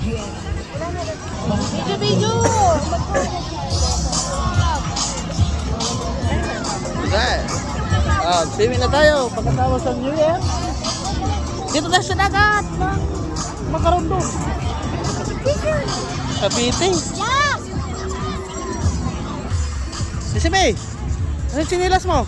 Video. Okay. Swimming na tayo pagkatapos ng New Year. Dito tayo sa dagat ng Macarondo. Kapite. Yeah. Sisibe, ano yung sinilas mo?